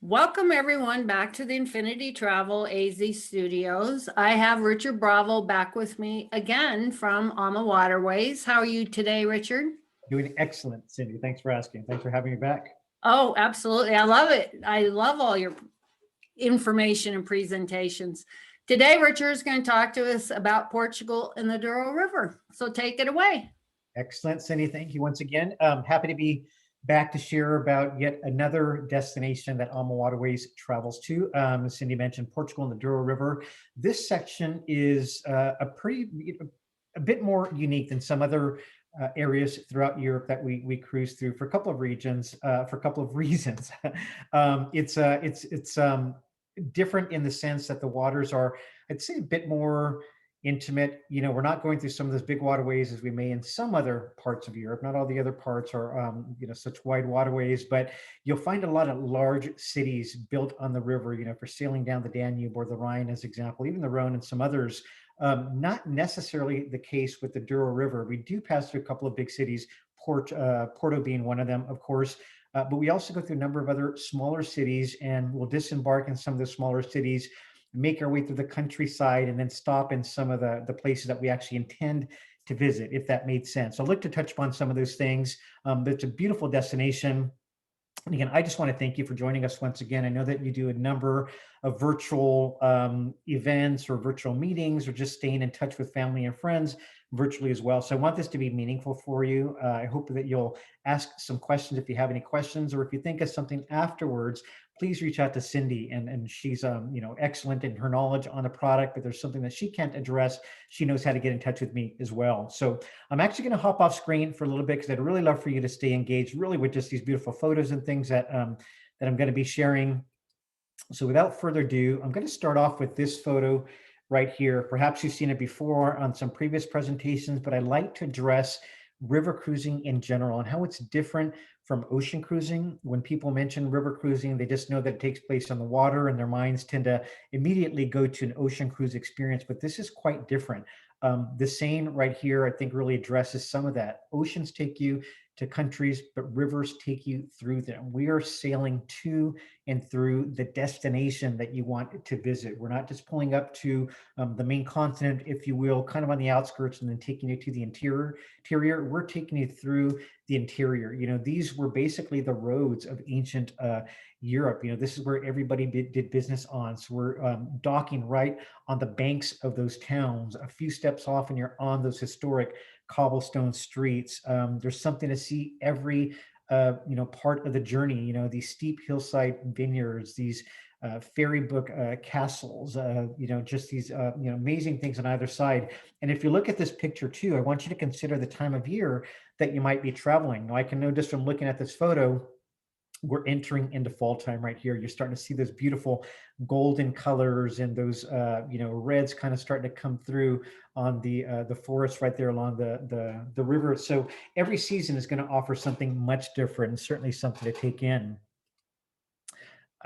Welcome everyone back to the Infinity Travel AZ Studios. I have Richard Bravo back with me again from AmaWaterways. How are you today, Richard? Doing excellent, Cindy. Thanks for asking. Thanks for having me back. Oh, absolutely. I love it. I love all your information and presentations. Today, Richard is going to talk to us about Portugal and the Douro River. So take it away. Excellent, Cindy. Thank you once again. Happy to be back to share about yet another destination that AmaWaterways travels to. As Cindy mentioned, Portugal and the Douro River. This section is a bit more unique than some other areas throughout Europe that we cruise through for a couple of regions, for a couple of reasons. It's different in the sense that the waters are, I'd say, a bit more intimate. We're not going through some of those big waterways as we may in some other parts of Europe. Not all the other parts are, such wide waterways, but you'll find a lot of large cities built on the river, for sailing down the Danube or the Rhine, as example, even the Rhone and some others. Not necessarily the case with the Douro River. We do pass through a couple of big cities, Porto being one of them, of course. But we also go through a number of other smaller cities, and we'll disembark in some of the smaller cities, make our way through the countryside, and then stop in some of the places that we actually intend to visit, if that made sense. So I'd like to touch upon some of those things. But it's a beautiful destination. And again, I just want to thank you for joining us once again. I know that you do a number of virtual events or virtual meetings, or just staying in touch with family and friends virtually as well. So I want this to be meaningful for you. I hope that you'll ask some questions if you have any questions, or if you think of something afterwards, please reach out to Cindy. And she's excellent in her knowledge on the product, but there's something that she can't address, she knows how to get in touch with me as well. So I'm actually going to hop off screen for a little bit, because I'd really love for you to stay engaged really with just these beautiful photos and things that I'm going to be sharing. So without further ado, I'm going to start off with this photo right here. Perhaps you've seen it before on some previous presentations, but I like to address river cruising in general and how it's different from ocean cruising. When people mention river cruising, they just know that it takes place on the water, and their minds tend to immediately go to an ocean cruise experience, but this is quite different. The Seine right here, I think, really addresses some of that. Oceans take you to countries, but rivers take you through them. We are sailing to and through the destination that you want to visit. We're not just pulling up to the main continent, if you will, kind of on the outskirts, and then taking you to the interior. We're taking you through the interior. These were basically the roads of ancient Europe. This is where everybody did business on. So we're docking right on the banks of those towns. A few steps off and you're on those historic cobblestone streets. There's something to see every part of the journey. These steep hillside vineyards, these ferry book castles, just these amazing things on either side. And if you look at this picture too, I want you to consider the time of year that you might be traveling. Now, I can know just from looking at this photo, we're entering into fall time right here. You're starting to see those beautiful golden colors, and those reds kind of starting to come through on the forest right there along the river. So every season is going to offer something much different, and certainly something to take in.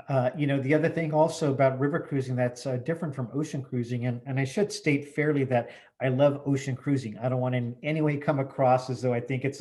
The other thing also about river cruising that's different from ocean cruising, and I should state fairly that I love ocean cruising. I don't want to in any way come across as though I think it's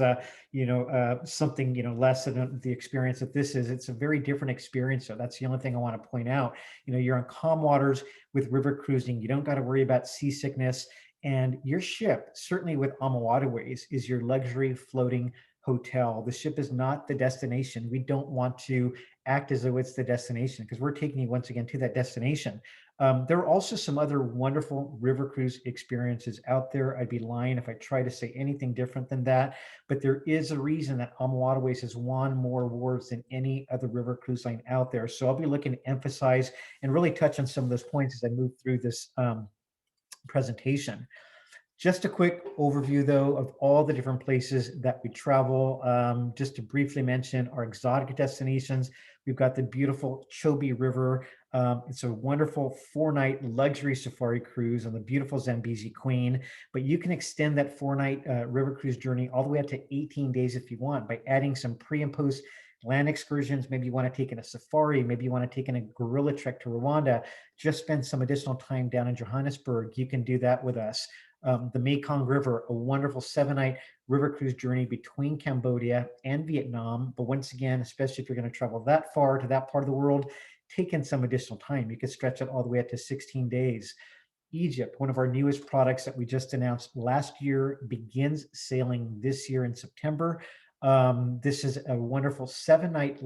something less than the experience that this is. It's a very different experience. So that's the only thing I want to point out. You're on calm waters with river cruising. You don't got to worry about seasickness, and your ship, certainly with AmaWaterways, is your luxury floating hotel. The ship is not the destination. We don't want to act as though it's the destination, because we're taking you once again to that destination. There are also some other wonderful river cruise experiences out there. I'd be lying if I try to say anything different than that, but there is a reason that AmaWaterways has won more awards than any other river cruise line out there. So I'll be looking to emphasize and really touch on some of those points as I move through this presentation. Just a quick overview, though, of all the different places that we travel. Just to briefly mention our exotic destinations, we've got the beautiful Chobe River. It's a wonderful 4-night luxury safari cruise on the beautiful Zambezi Queen, but you can extend that 4-night river cruise journey all the way up to 18 days if you want, by adding some pre and post land excursions. Maybe you want to take in a safari, maybe you want to take in a gorilla trek to Rwanda, just spend some additional time down in Johannesburg. You can do that with us. the Mekong River, a wonderful 7-night river cruise journey between Cambodia and Vietnam. But once again, especially if you're going to travel that far to that part of the world, take in some additional time. You could stretch it all the way up to 16 days. Egypt, one of our newest products that we just announced last year, begins sailing this year in September. This is a wonderful 7-night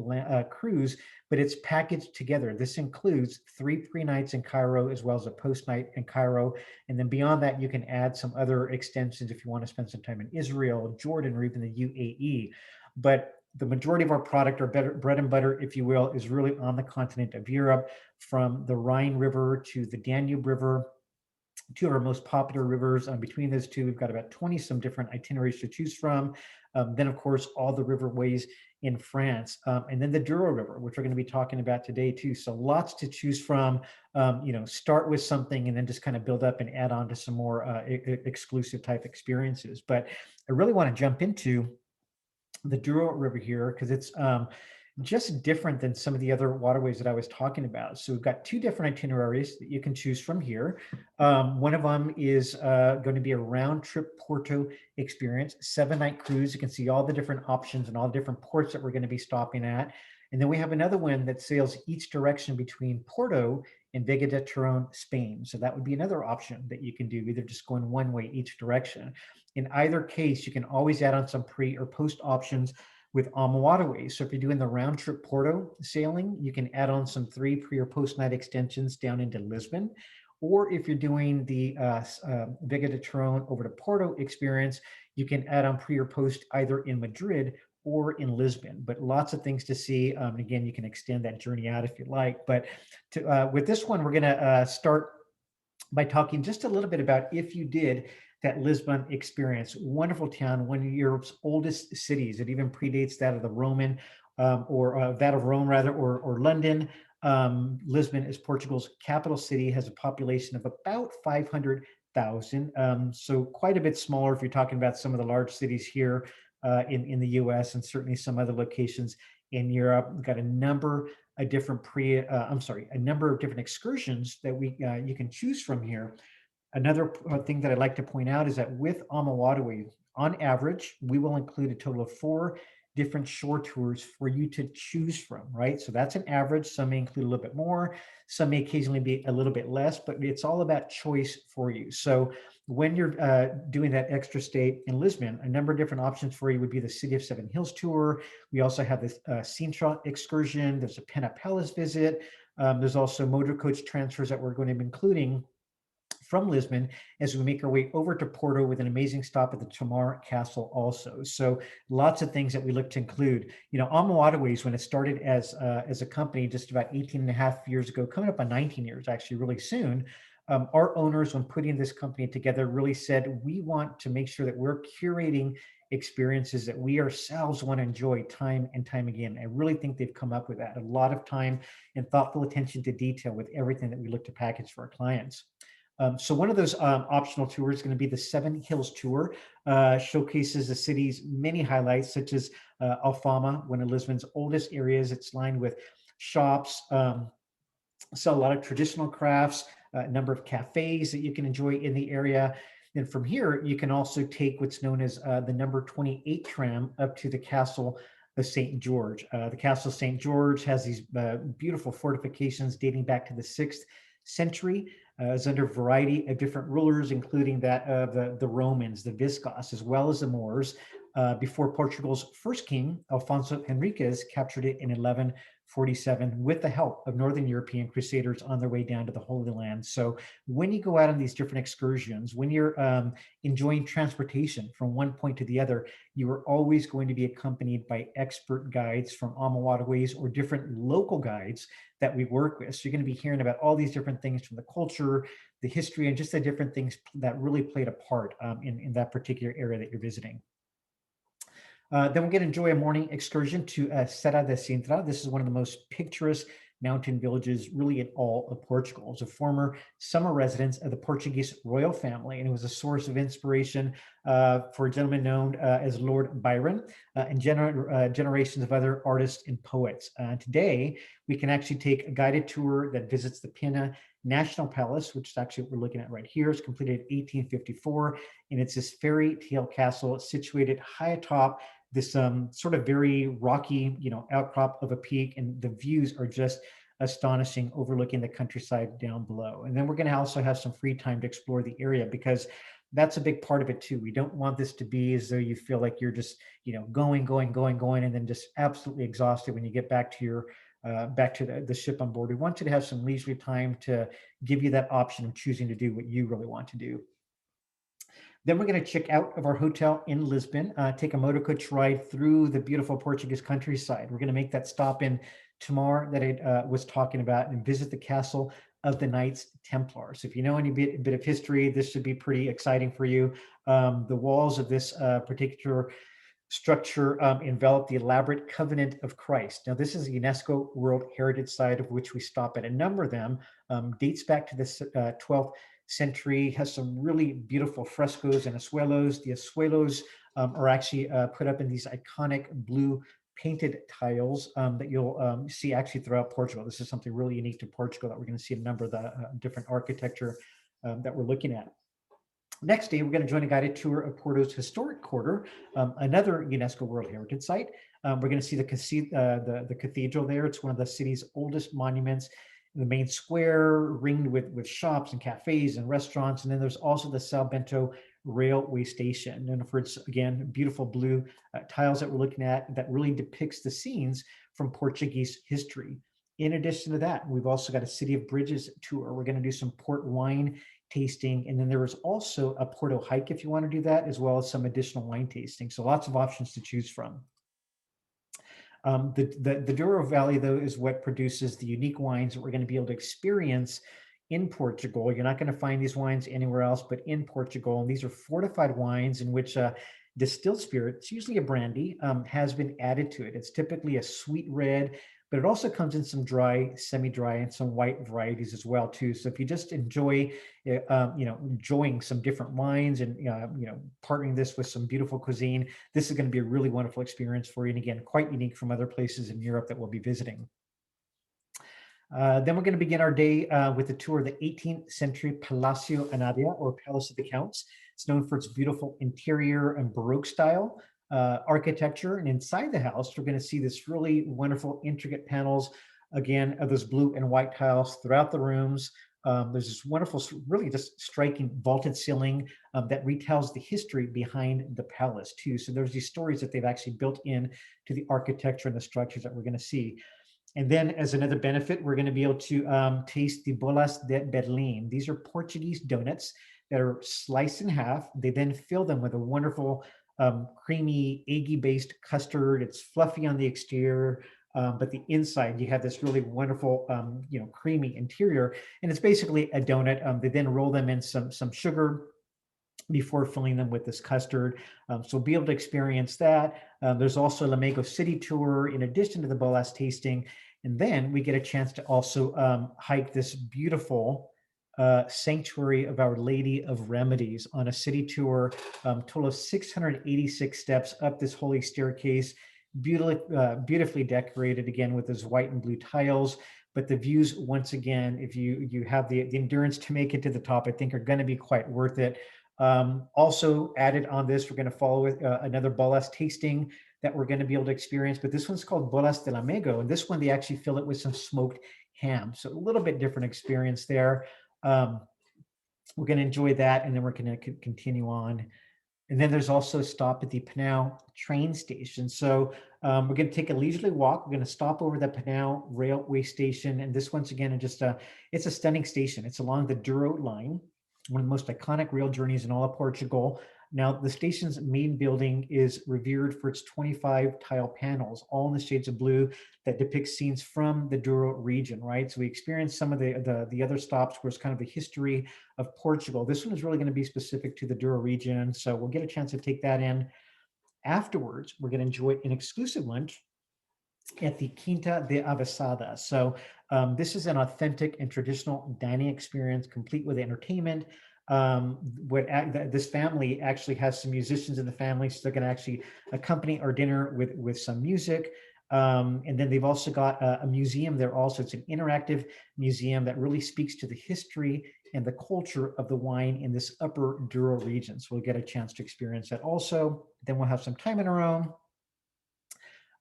cruise, but it's packaged together. This includes 3 pre-nights in Cairo as well as a post-night in Cairo. And then beyond that, you can add some other extensions if you want to spend some time in Israel, Jordan, or even the UAE. But the majority of our product, our bread and butter, if you will, is really on the continent of Europe, from the Rhine River to the Danube River, two of our most popular rivers. Between those two, we've got about 20 some different itineraries to choose from. Then, of course, all the riverways in France, and then the Douro River, which we're going to be talking about today too. So lots to choose from. Start with something and then just kind of build up and add on to some more exclusive type experiences. But I really want to jump into the Douro River here because it's just different than some of the other waterways that I was talking about. So we've got 2 different itineraries that you can choose from here. One of them is going to be a round trip Porto experience, 7-night cruise. You can see all the different options and all the different ports that we're going to be stopping at. And then we have another one that sails each direction between Porto and Vega de Turon, Spain. So that would be another option that you can do, either just going one way each direction. In either case, you can always add on some pre or post options with AmaWaterways. So if you're doing the round trip Porto sailing, you can add on some 3 pre or post night extensions down into Lisbon. Or if you're doing the Vega de Turon over to Porto experience, you can add on pre or post either in Madrid or in Lisbon. But lots of things to see. Again, you can extend that journey out if you like. But with this one, we're going to start by talking just a little bit about if you did that Lisbon experience. Wonderful town, one of Europe's oldest cities. It even predates that of the Roman, or that of Rome rather, or London. Lisbon is Portugal's capital city, has a population of about 500,000. So quite a bit smaller if you're talking about some of the large cities here in the US, and certainly some other locations in Europe. We've got a number of different a number of different excursions that you can choose from here. Another thing that I'd like to point out is that with AmaWaterways, on average, we will include a total of 4 different shore tours for you to choose from, right? So that's an average. Some may include a little bit more. Some may occasionally be a little bit less, but it's all about choice for you. So when you're doing that extra stay in Lisbon, a number of different options for you would be the City of Seven Hills tour. We also have this Sintra excursion. There's a Pinna Palace visit. There's also motor coach transfers that we're going to be including from Lisbon as we make our way over to Porto with an amazing stop at the Tomar Castle also. So lots of things that we look to include. AmaWaterways, when it started as a company just about 18 and a half years ago, coming up on 19 years, actually really soon, our owners, when putting this company together, really said, we want to make sure that we're curating experiences that we ourselves want to enjoy time and time again. I really think they've come up with that. A lot of time and thoughtful attention to detail with everything that we look to package for our clients. So one of those optional tours is going to be the Seven Hills Tour, showcases the city's many highlights, such as Alfama, one of Lisbon's oldest areas. It's lined with shops, sell a lot of traditional crafts, a number of cafes that you can enjoy in the area. And from here, you can also take what's known as the number 28 tram up to the Castle of St. George. The Castle of St. George has these beautiful fortifications dating back to the 6th century. Is under a variety of different rulers, including that of the Romans, the Visigoths, as well as the Moors, before Portugal's first king, Alfonso Henriques, captured it in 1147 with the help of Northern European crusaders on their way down to the Holy Land. So when you go out on these different excursions, when you're enjoying transportation from one point to the other, you are always going to be accompanied by expert guides from AmaWaterways or different local guides that we work with. So you're going to be hearing about all these different things from the culture, the history, and just the different things that really played a part in that particular area that you're visiting. Then we're going to enjoy a morning excursion to Serra da Sintra. This is one of the most picturesque mountain villages really in all of Portugal. It was a former summer residence of the Portuguese royal family, and it was a source of inspiration for a gentleman known as Lord Byron and generations of other artists and poets. Today, we can actually take a guided tour that visits the Pinna National Palace, which is actually what we're looking at right here. It's completed in 1854, and it's this fairy tale castle situated high atop this sort of very rocky, outcrop of a peak, and the views are just astonishing, overlooking the countryside down below. And then we're going to also have some free time to explore the area, because that's a big part of it too. We don't want this to be as though you feel like you're just, going, and then just absolutely exhausted when you get back to your back to the ship on board. We want you to have some leisurely time to give you that option of choosing to do what you really want to do. Then we're going to check out of our hotel in Lisbon, take a motor coach ride through the beautiful Portuguese countryside. We're going to make that stop in Tomar that I was talking about, and visit the castle of the Knights Templars. If you know any bit of history, this should be pretty exciting for you. The walls of this particular structure envelop the elaborate Covenant of Christ. Now, this is a UNESCO World Heritage Site, of which we stop at a number of them. Dates back to the 12th century, has some really beautiful frescoes and azuelos. The azuelos are actually put up in these iconic blue painted tiles that you'll see actually throughout Portugal. This is something really unique to Portugal that we're going to see a number of the different architecture that we're looking at. Next day, we're going to join a guided tour of Porto's historic quarter, another UNESCO World Heritage Site. We're going to see the cathedral there. It's one of the city's oldest monuments. The main square ringed with shops and cafes and restaurants. And then there's also the São Bento railway station. And for its, again, beautiful blue tiles that we're looking at that really depicts the scenes from Portuguese history. In addition to that, we've also got a City of Bridges tour. We're going to do some port wine tasting. And then there was also a Porto hike if you want to do that, as well as some additional wine tasting. So lots of options to choose from. The Douro Valley, though, is what produces the unique wines that we're going to be able to experience in Portugal. You're not going to find these wines anywhere else but in Portugal. And these are fortified wines in which distilled spirit, it's usually a brandy, has been added to it. It's typically a sweet red, but it also comes in some dry, semi-dry, and some white varieties as well too. So if you just enjoy, enjoying some different wines and partnering this with some beautiful cuisine, this is going to be a really wonderful experience for you. And again, quite unique from other places in Europe that we'll be visiting. Then we're going to begin our day with a tour of the 18th century Palacio Anadia, or Palace of the Counts. It's known for its beautiful interior and Baroque style architecture. And inside the house, we're going to see this really wonderful, intricate panels, again, of those blue and white tiles throughout the rooms. There's this wonderful, really just striking vaulted ceiling that retells the history behind the palace too. So there's these stories that they've actually built in to the architecture and the structures that we're going to see. And then as another benefit, we're going to be able to taste the bolas de Berlim. These are Portuguese donuts that are sliced in half. They then fill them with a wonderful creamy, eggy-based custard. It's fluffy on the exterior, but the inside, you have this really wonderful, creamy interior. And it's basically a donut. They then roll them in some sugar before filling them with this custard. So be able to experience that. There's also a Lamego City tour in addition to the bolas tasting. And then we get a chance to also hike this beautiful Sanctuary of Our Lady of Remedies on a city tour, total of 686 steps up this holy staircase, beautifully decorated again with those white and blue tiles. But the views, once again, if you have the endurance to make it to the top, I think are going to be quite worth it. Also added on this, we're going to follow with another bolas tasting that we're going to be able to experience, but this one's called Bolas de Lamego, and this one they actually fill it with some smoked ham, so a little bit different experience there. We're going to enjoy that, and then we're going to continue on. And then there's also a stop at the Pinna train station. So we're going to take a leisurely walk. We're going to stop over the Pinna railway station, and this once again, it's a stunning station. It's along the Douro line, one of the most iconic rail journeys in all of Portugal. Now, the station's main building is revered for its 25 tile panels, all in the shades of blue that depict scenes from the Douro region, right? So we experienced some of the other stops where it's kind of the history of Portugal. This one is really going to be specific to the Douro region, so we'll get a chance to take that in. Afterwards, we're going to enjoy an exclusive lunch at the Quinta de Avesada. So this is an authentic and traditional dining experience, complete with entertainment. This family actually has some musicians in the family, so they're going to actually accompany our dinner with some music. And then they've also got a museum there also. It's an interactive museum that really speaks to the history and the culture of the wine in this upper Douro region. So we'll get a chance to experience that also. Then we'll have some time in our own.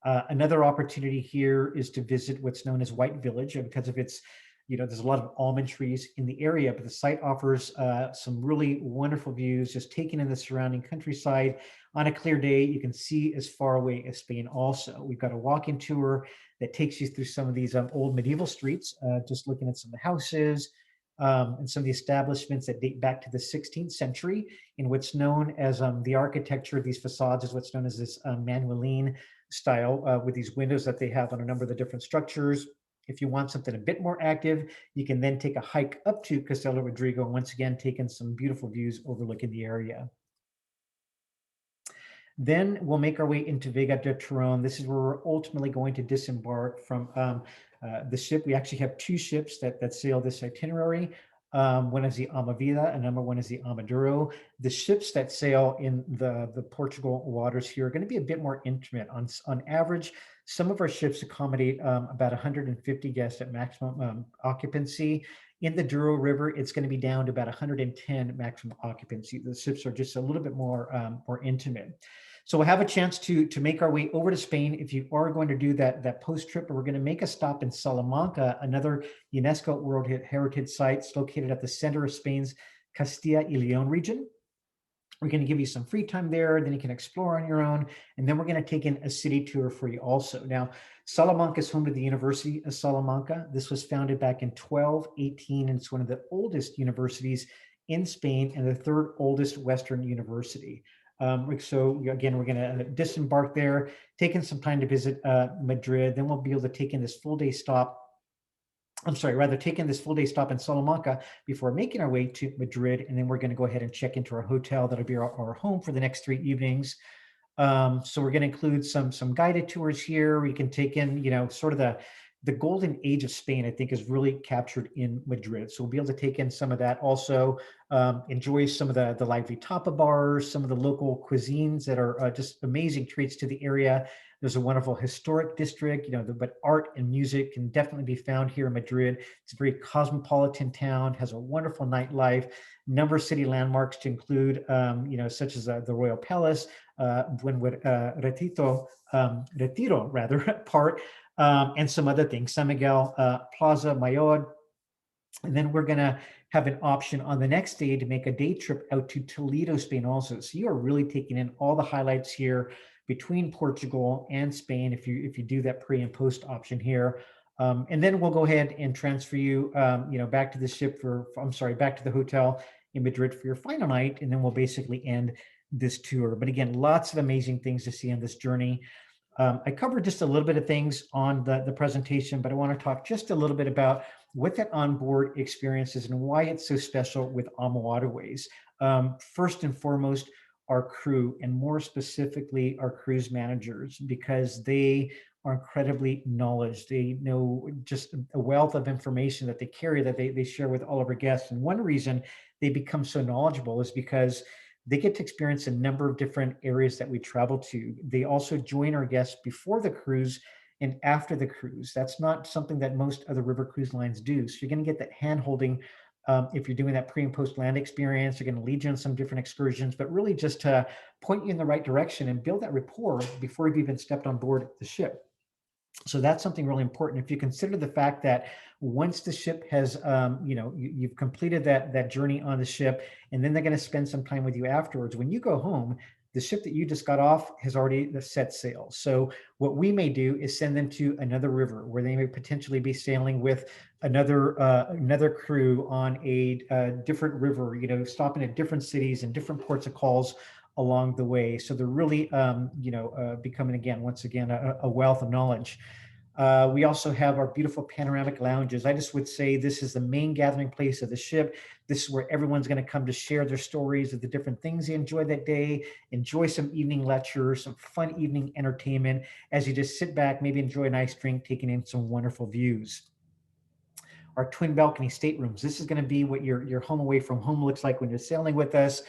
Another opportunity here is to visit what's known as White Village, because of its, there's a lot of almond trees in the area, but the site offers some really wonderful views, just taking in the surrounding countryside. On a clear day, you can see as far away as Spain also. We've got a walking tour that takes you through some of these old medieval streets, just looking at some of the houses, and some of the establishments that date back to the 16th century in what's known as the architecture of these facades is what's known as this Manueline style, with these windows that they have on a number of the different structures. If you want something a bit more active, you can then take a hike up to Castelo Rodrigo, and once again, taking some beautiful views overlooking the area. Then we'll make our way into Vega de Turon. This is where we're ultimately going to disembark from the ship. We actually have two ships that sail this itinerary. One is the Amavida, and number one is the Douro. The ships that sail in the Portugal waters here are going to be a bit more intimate. On average, some of our ships accommodate about 150 guests at maximum occupancy. In the Douro River, it's going to be down to about 110 maximum occupancy. The ships are just a little bit more intimate. So we'll have a chance to make our way over to Spain. If you are going to do that post trip, we're going to make a stop in Salamanca, another UNESCO World Heritage Site. It's located at the center of Spain's Castilla y León region. We're going to give you some free time there, then you can explore on your own, and then we're going to take in a city tour for you also. Now, Salamanca is home to the University of Salamanca. This was founded back in 1218, and it's one of the oldest universities in Spain and the third oldest Western university. So again, we're going to disembark there, taking some time to visit Madrid. Then we'll be able to take in this full day stop. Taking this full day stop in Salamanca before making our way to Madrid. And then we're going to go ahead and check into our hotel. That'll be our home for the next 3 evenings. So we're going to include some guided tours here. We can take in, sort of the golden age of Spain, I think, is really captured in Madrid. So we'll be able to take in some of that. Also enjoy some of the lively tapa bars, some of the local cuisines that are just amazing treats to the area. There's a wonderful historic district, but art and music can definitely be found here in Madrid. It's a very cosmopolitan town, has a wonderful nightlife, number of city landmarks to include, such as the Royal Palace, Retiro Park, and some other things, San Miguel, Plaza Mayor. And then we're going to have an option on the next day to make a day trip out to Toledo, Spain also. So you are really taking in all the highlights here between Portugal and Spain if you do that pre and post option here. And then we'll go ahead and transfer you, back to the back to the hotel in Madrid for your final night. And then we'll basically end this tour. But again, lots of amazing things to see on this journey. I covered just a little bit of things on the presentation, but I want to talk just a little bit about what that onboard experience is and why it's so special with AmaWaterways. First and foremost, our crew, and more specifically, our cruise managers, because they are incredibly knowledgeable. They know just a wealth of information that they carry that they share with all of our guests. And one reason they become so knowledgeable is because they get to experience a number of different areas that we travel to. They also join our guests before the cruise and after the cruise. That's not something that most other river cruise lines do. So you're going to get that hand-holding if you're doing that pre and post land experience. They're going to lead you on some different excursions, but really just to point you in the right direction and build that rapport before you've even stepped on board the ship. So that's something really important. If you consider the fact that once the ship has, you've completed that journey on the ship, and then they're going to spend some time with you afterwards. When you go home, the ship that you just got off has already set sail. So what we may do is send them to another river where they may potentially be sailing with another crew on a different river, stopping at different cities and different ports of calls along the way. So they're really, becoming, once again, a wealth of knowledge. We also have our beautiful panoramic lounges. I just would say this is the main gathering place of the ship. This is where everyone's going to come to share their stories of the different things they enjoyed that day, enjoy some evening lectures, some fun evening entertainment as you just sit back, maybe enjoy a nice drink, taking in some wonderful views. Our twin balcony staterooms. This is going to be what your home away from home looks like when you're sailing with us.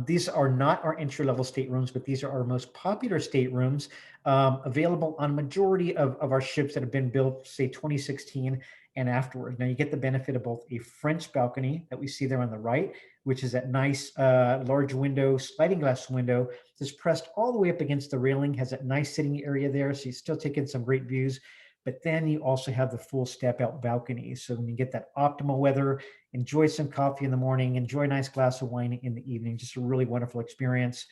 These are not our entry-level staterooms, but these are our most popular staterooms, available on majority of our ships that have been built, say 2016 and afterwards. Now you get the benefit of both a French balcony that we see there on the right, which is that nice large window, sliding glass window, that's pressed all the way up against the railing, has that nice sitting area there, so you still take in some great views. But then you also have the full step out balcony. So when you get that optimal weather, enjoy some coffee in the morning, enjoy a nice glass of wine in the evening, just a really wonderful experience.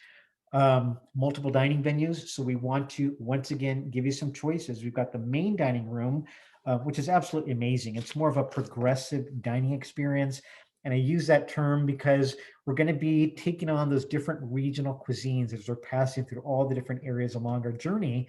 Multiple dining venues. So we want to, once again, give you some choices. We've got the main dining room, which is absolutely amazing. It's more of a progressive dining experience. And I use that term because we're going to be taking on those different regional cuisines as we're passing through all the different areas along our journey.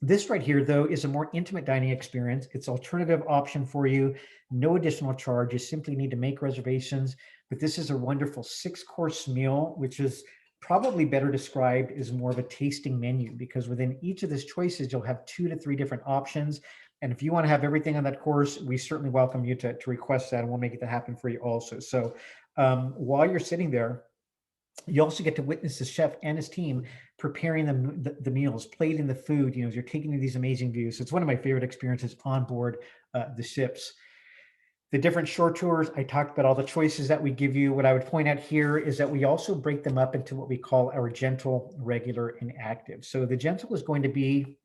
This right here, though, is a more intimate dining experience. It's an alternative option for you, no additional charge. You simply need to make reservations. But this is a wonderful 6-course meal, which is probably better described as more of a tasting menu, because within each of these choices, you'll have 2 to 3 different options. And if you want to have everything on that course, we certainly welcome you to request that, and we'll make it happen for you also. So while you're sitting there, you also get to witness the chef and his team preparing the meals, plating the food, as you're taking these amazing views. So it's one of my favorite experiences on board the ships. The different shore tours, I talked about all the choices that we give you. What I would point out here is that we also break them up into what we call our gentle, regular, and active. So the gentle is going to be,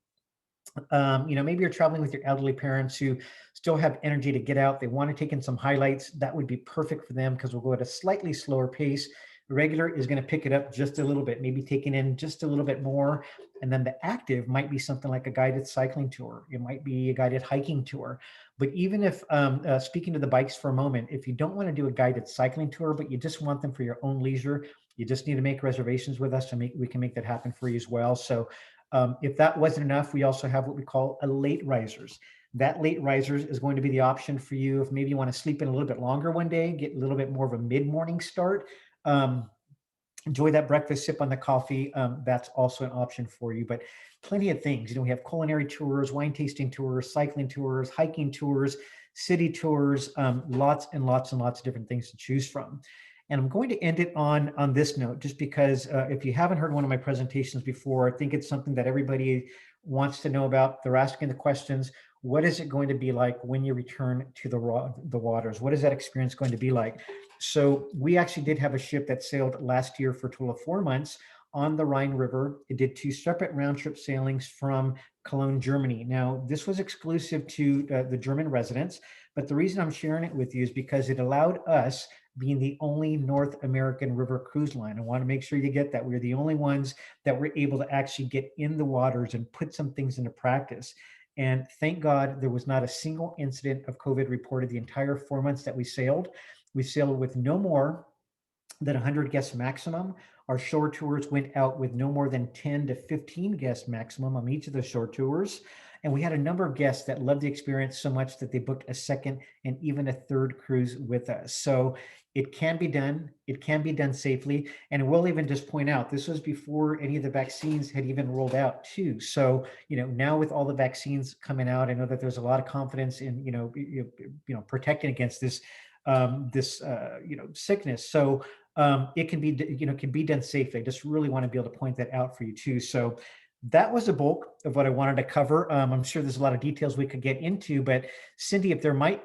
maybe you're traveling with your elderly parents who still have energy to get out. They want to take in some highlights. That would be perfect for them because we'll go at a slightly slower pace. Regular is going to pick it up just a little bit, maybe taking in just a little bit more. And then the active might be something like a guided cycling tour. It might be a guided hiking tour. But even if, speaking to the bikes for a moment, if you don't want to do a guided cycling tour, but you just want them for your own leisure, you just need to make reservations with us, and we can make that happen for you as well. So if that wasn't enough, we also have what we call a late risers. That late risers is going to be the option for you if maybe you want to sleep in a little bit longer one day, get a little bit more of a mid-morning start. Enjoy that breakfast, sip on the coffee. That's also an option for you, but plenty of things. We have culinary tours, wine tasting tours, cycling tours, hiking tours, city tours, lots and lots and lots of different things to choose from. And I'm going to end it on this note, just because if you haven't heard one of my presentations before, I think it's something that everybody wants to know about. They're asking the questions. What is it going to be like when you return to the waters? What is that experience going to be like? So we actually did have a ship that sailed last year for a total of 4 months on the Rhine River. It did 2 separate round trip sailings from Cologne, Germany. Now, this was exclusive to the German residents, but the reason I'm sharing it with you is because it allowed us, being the only North American river cruise line. I want to make sure you get that. We're the only ones that were able to actually get in the waters and put some things into practice. And thank God there was not a single incident of COVID reported the entire 4 months that we sailed. We sailed with no more than 100 guests maximum. Our shore tours went out with no more than 10 to 15 guests maximum on each of the shore tours. And we had a number of guests that loved the experience so much that they booked a second and even a third cruise with us. So it can be done. It can be done safely. And we'll even just point out, this was before any of the vaccines had even rolled out too. So, now with all the vaccines coming out, I know that there's a lot of confidence in, protecting against this, sickness. So it can be done safely. I just really want to be able to point that out for you too. So that was the bulk of what I wanted to cover. I'm sure there's a lot of details we could get into, but Cindy, if there might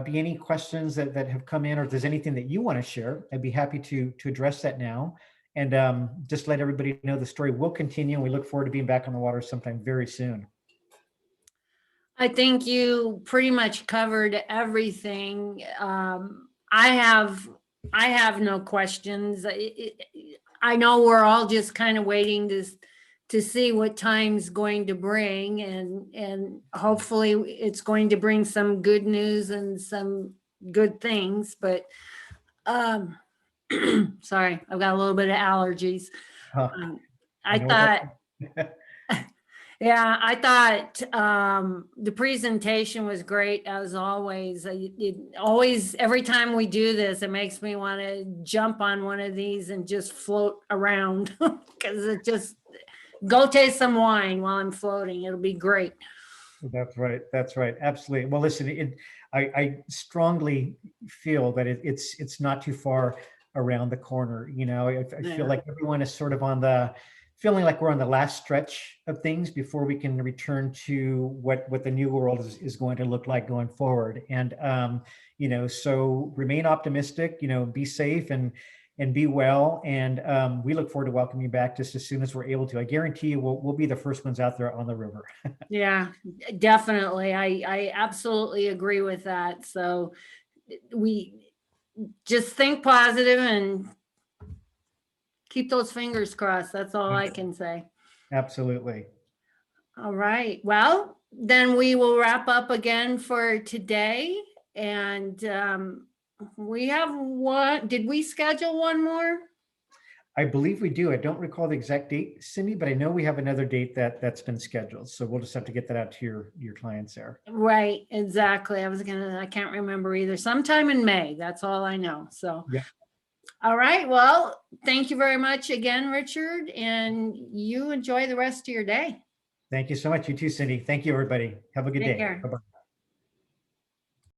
be any questions that have come in, or if there's anything that you want to share, I'd be happy to address that now. And just let everybody know the story will continue. And we look forward to being back on the water sometime very soon. I think you pretty much covered everything. I have no questions. I know we're all just kind of waiting to see what time's going to bring, and hopefully it's going to bring some good news and some good things. But sorry, I've got a little bit of allergies. I thought Yeah, I thought the presentation was great as always. Always, every time we do this, it makes me want to jump on one of these and just float around because it just go taste some wine while I'm floating. It'll be great. That's right. That's right. Absolutely. Well, listen, I strongly feel that it's not too far around the corner. You know, I feel Yeah. like everyone is sort of on the feeling like we're on the last stretch of things before we can return to what the new world is going to look like going forward. And you know, so remain optimistic. You know, be safe and be well. And we look forward to welcoming you back just as soon as we're able to. I guarantee you, we'll be the first ones out there on the river. Yeah, definitely. I absolutely agree with that. So we just think positive and keep those fingers crossed. That's all I can say. Absolutely. All right. Well, then we will wrap up again for today. And we have one. Did we schedule one more? I believe we do. I don't recall the exact date, Cindy, but I know we have another date that's been scheduled. So we'll just have to get that out to your clients there. Right. Exactly. I can't remember either. Sometime in May. That's all I know. So, Yeah. all right. Well, thank you very much again, Richard. And you enjoy the rest of your day. Thank you so much. You too, Cindy. Thank you, everybody. Have a good Take day. care. Bye-bye.